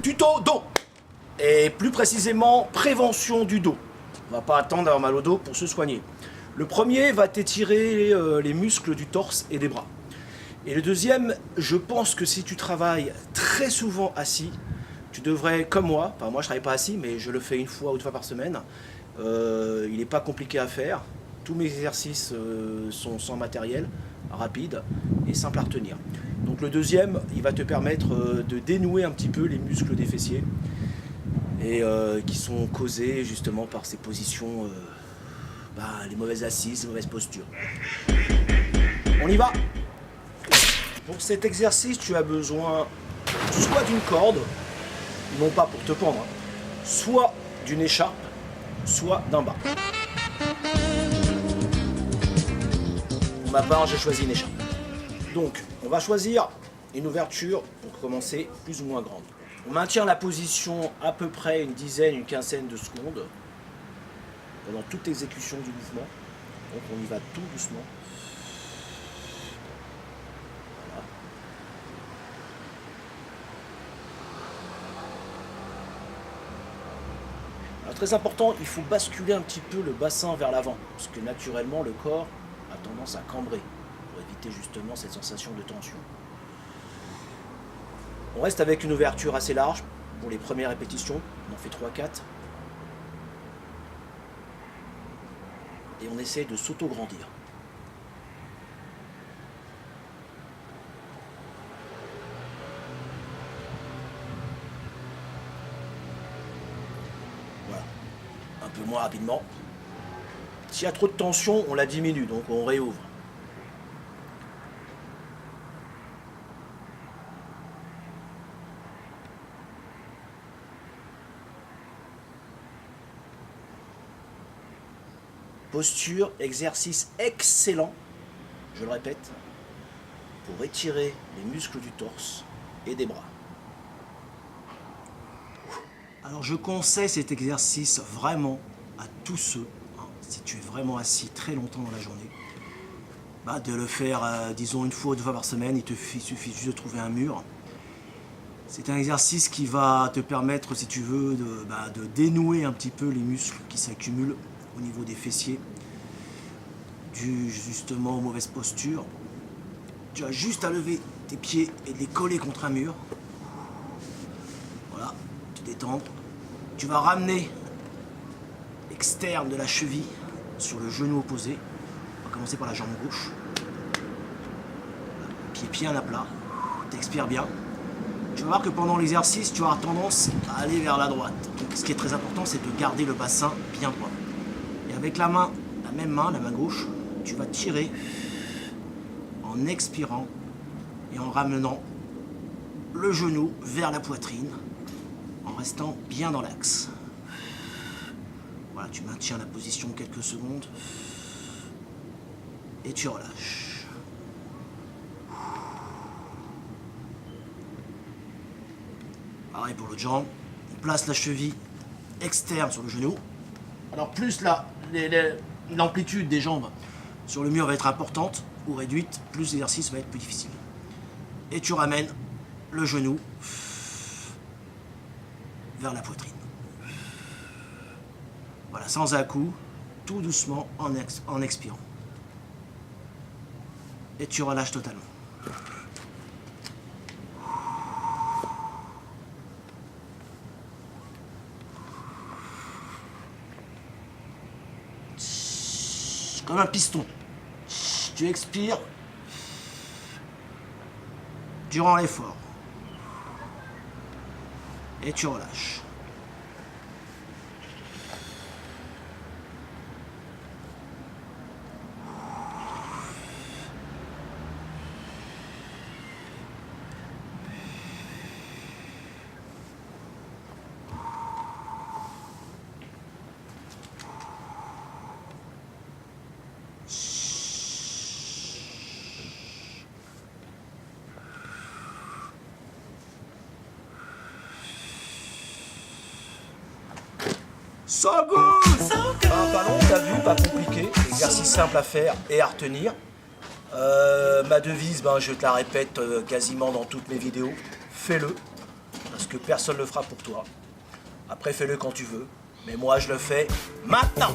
Tuto dos. Et plus précisément, prévention du dos. On va pas attendre d'avoir mal au dos pour se soigner. Le premier va t'étirer les muscles du torse et des bras. Et le deuxième, je pense que si tu travailles très souvent assis, tu devrais, comme moi, enfin moi je travaille pas assis, mais je le fais une fois ou deux fois par semaine. Il n'est pas compliqué à faire. Tous mes exercices sont sans matériel, rapides et simples à retenir. Donc le deuxième, il va te permettre de dénouer un petit peu les muscles des fessiers et qui sont causés justement par ces positions, les mauvaises assises, les mauvaises postures. On y va. Pour cet exercice, tu as besoin soit d'une corde, non pas pour te pendre, soit d'une écharpe, soit d'un bas. Pour ma part, j'ai choisi une écharpe. Donc, on va choisir une ouverture pour commencer plus ou moins grande. On maintient la position à peu près une dizaine, une quinzaine de secondes pendant toute l'exécution du mouvement. Donc on y va tout doucement. Voilà. Alors, très important, il faut basculer un petit peu le bassin vers l'avant, parce que naturellement le corps a tendance à cambrer, pour éviter justement cette sensation de tension. On reste avec une ouverture assez large pour les premières répétitions, on en fait 3-4. Et on essaie de s'auto-grandir. Voilà, un peu moins rapidement. S'il y a trop de tension, on la diminue, donc on réouvre. Posture, exercice excellent, je le répète, pour étirer les muscles du torse et des bras. Alors je conseille cet exercice vraiment à tous ceux, si tu es vraiment assis très longtemps dans la journée, de le faire, disons, une fois ou deux fois par semaine. Il suffit juste de trouver un mur. C'est un exercice qui va te permettre, si tu veux, de dénouer un petit peu les muscles qui s'accumulent au niveau des fessiers, dû justement aux mauvaises postures. Tu as juste à lever tes pieds et de les coller contre un mur. Voilà, te détendre. Tu vas ramener l'externe de la cheville sur le genou opposé. On va commencer par la jambe gauche. Pied bien à plat. Tu expires bien. Tu vas voir que pendant l'exercice, tu auras tendance à aller vers la droite. Donc ce qui est très important, c'est de garder le bassin bien droit. Et avec la même main, la main gauche, tu vas tirer en expirant et en ramenant le genou vers la poitrine, en restant bien dans l'axe. Voilà, tu maintiens la position quelques secondes et tu relâches. Pareil pour l'autre jambe, on place la cheville externe sur le genou. Alors plus l'amplitude des jambes sur le mur va être importante ou réduite, plus l'exercice va être plus difficile. Et tu ramènes le genou vers la poitrine. Voilà, sans à-coups, tout doucement en expirant. Et tu relâches totalement. Comme un piston. Tu expires durant l'effort. Et tu relâches. So good. Un ballon, t'as vu, pas compliqué. Exercice simple à faire et à retenir. Ma devise, je te la répète quasiment dans toutes mes vidéos. Fais-le, parce que personne ne le fera pour toi. Après, fais-le quand tu veux. Mais moi, je le fais maintenant.